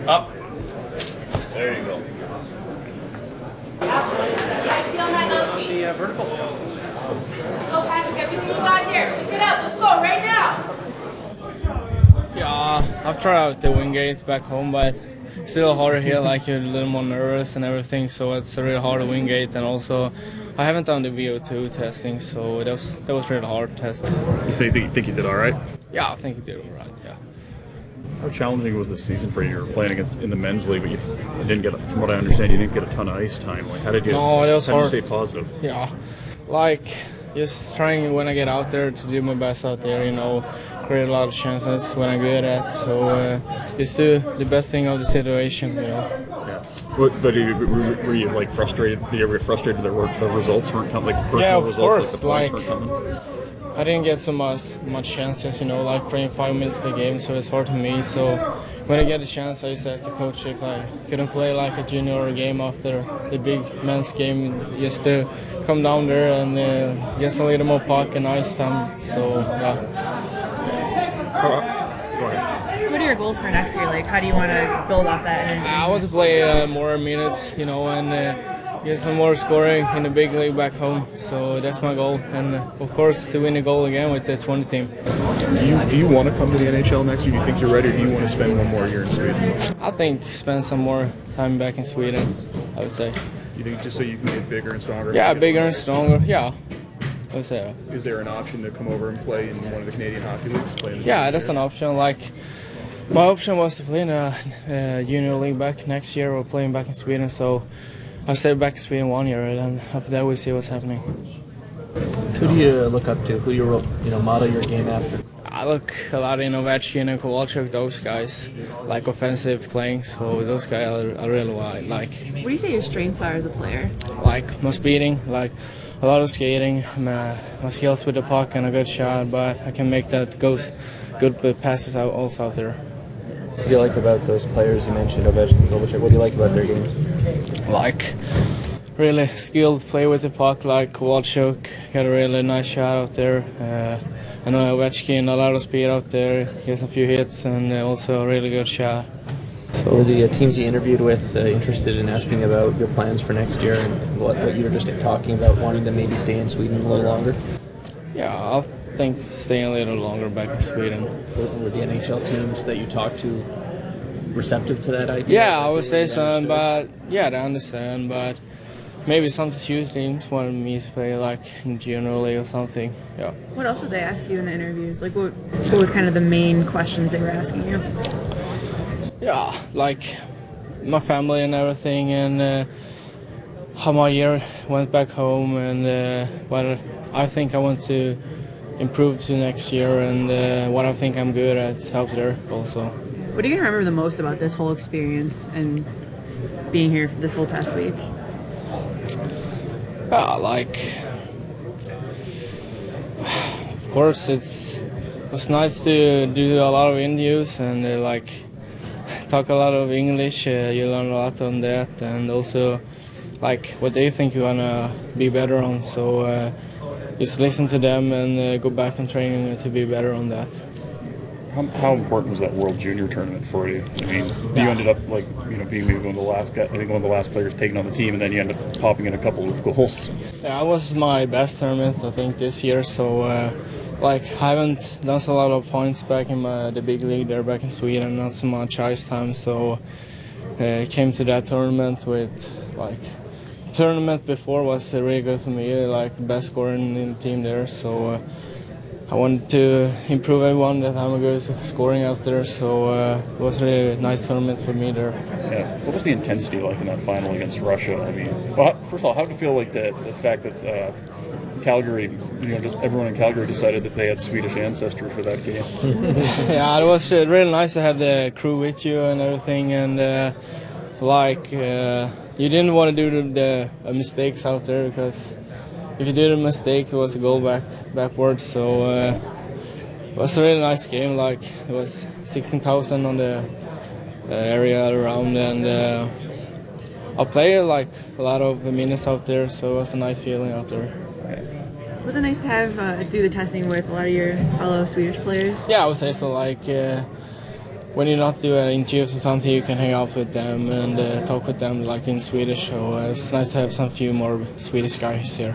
Up. There you go. The vertical jump. Let's go, Patrick. Everything you got here. Pick it up. Let's go right now. Yeah, I've tried out the wingate back home, but it's still harder here. Like, you're a little more nervous and everything, so it's really hard to wingate. And also, I haven't done the VO2 testing, so that was really hard test. You think you did all right? Yeah, I think you did all right. Yeah. How challenging was this season for you? You were playing against in the men's league, but you didn't get, from what I understand, you didn't get a ton of ice time. Like, how did you? No, it was how did hard. you stay positive? Yeah, like just trying when I get out there to do my best out there. You know, create a lot of chances when I'm good at. So just do the best thing of the situation. You know. Yeah. But were you like frustrated? Did you ever get frustrated that the results weren't coming, like the personal Yeah, of results, course. like the points weren't coming? I didn't get so much chances, you know, like playing 5 minutes per game, so it's hard for me. So when I get a chance, I used to ask the coach if I couldn't play like a junior game after the big men's game, just to come down there and get a little more puck and ice time. So yeah. Go ahead. So what are your goals for next year? Like, how do you want to build off that energy? I want to play more minutes, you know, and get some more scoring in the big league back home. So that's my goal, and of course to win the goal again with the 20 team. Do you want to come to the NHL next year? Do you think you're ready, or do you want to spend one more year in Sweden? I think spend some more time back in Sweden, I would say. You think just so you can get bigger and stronger? Yeah, bigger and stronger. Yeah, I would say. Is there an option to come over and play in one of the Canadian hockey leagues? Yeah, that's an option. Like, my option was to play in a junior league back next year or playing back in Sweden. So I'll stay back in Sweden 1 year, and after that we'll see what's happening. Who do you look up to? Who you model your game after? I look a lot in Ovechkin and Kowalczyk, those guys, like offensive playing. So those guys I really like. What do you say your strengths are as a player? Like my speeding, like a lot of skating, my skills with the puck and a good shot, but I can make that good passes out also out there. What do you like about those players you mentioned, Ovechkin and Collberg? What do you like about their games? Like, really skilled play with the puck, like Kowalczyk got a really nice shot out there. I know Ovechkin, a lot of speed out there, he has a few hits and also a really good shot. So were the teams you interviewed with interested in asking about your plans for next year and what you were just talking about, wanting to maybe stay in Sweden a little longer? Yeah, I think staying a little longer back in Sweden. Were the NHL teams that you talked to receptive to that idea? Yeah, I would say so, but yeah, they understand, but maybe some few teams wanted me to play like in junior league or something. Yeah. What else did they ask you in the interviews? Like, what was kind of the main questions they were asking you? Yeah, like my family and everything, and how my year went back home, and what I think I want to improve to next year, and what I think I'm good at out there also. What are you going to remember the most about this whole experience and being here this whole past week? Like, of course, it was nice to do a lot of interviews and like talk a lot of English. You learn a lot on that, and also like what they think you wanna be better on. So just listen to them and go back and training to be better on that. How important was that World Junior tournament for you? I mean, you ended up being maybe one of the last guys, I think one of the last players taken on the team, and then you ended up popping in a couple of goals. Yeah, it was my best tournament I think this year. So like I haven't done a lot of points back in the big league there back in Sweden, not so much ice time. So came to that tournament with like tournament before was really good for me, like best scorer in the team there. So. I wanted to improve everyone that I'm good scoring out there, so it was a really nice tournament for me there. Yeah. What was the intensity like in that final against Russia? I mean, well, first of all, how did you feel like the fact that Calgary, just everyone in Calgary decided that they had Swedish ancestry for that game? Yeah, it was really nice to have the crew with you and everything, and you didn't want to do the mistakes out there, because if you did a mistake, it was a goal backwards. So it was a really nice game. Like, it was 16,000 on the area around, and I played like a lot of minutes out there, so it was a nice feeling out there. Was it nice to have do the testing with a lot of your fellow Swedish players? Yeah, I would say so. Like when you not do interviews or something, you can hang out with them and talk with them like in Swedish. So it's nice to have some few more Swedish guys here.